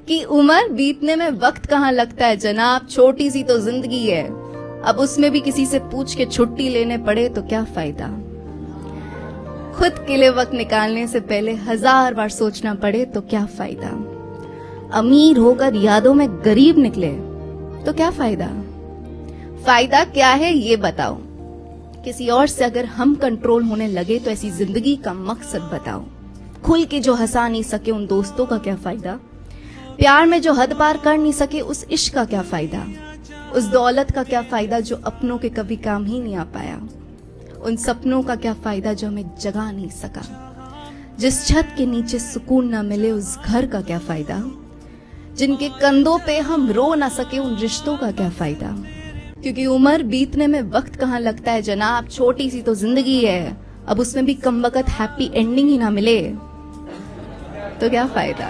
कि उम्र बीतने में वक्त कहाँ लगता है जनाब, छोटी सी तो जिंदगी है, अब उसमें भी किसी से पूछ के छुट्टी लेने पड़े तो क्या फायदा। खुद के लिए वक्त निकालने से पहले 1000 बार सोचना पड़े तो क्या फायदा। अमीर होकर यादों में गरीब निकले तो क्या फायदा। फायदा क्या है ये बताओ। किसी और से अगर हम कंट्रोल होने लगे तो ऐसी जिंदगी का मकसद बताओ। खुल के जो हंसा नहीं सके उन दोस्तों का क्या फायदा। प्यार में जो हद पार कर नहीं सके उस इश्क का क्या फायदा। उस दौलत का क्या फायदा जो अपनों के कभी काम ही नहीं आ पाया। उन सपनों का क्या फायदा जो हमें जगा नहीं सका। जिस छत के नीचे सुकून ना मिले उस घर का क्या फायदा। जिनके कंधों पे हम रो ना सके उन रिश्तों का क्या फायदा। क्योंकि उम्र बीतने में वक्त कहाँ लगता है जनाब, छोटी सी तो जिंदगी है, अब उसमें भी कमबख्त हैप्पी एंडिंग ही ना मिले तो क्या फायदा।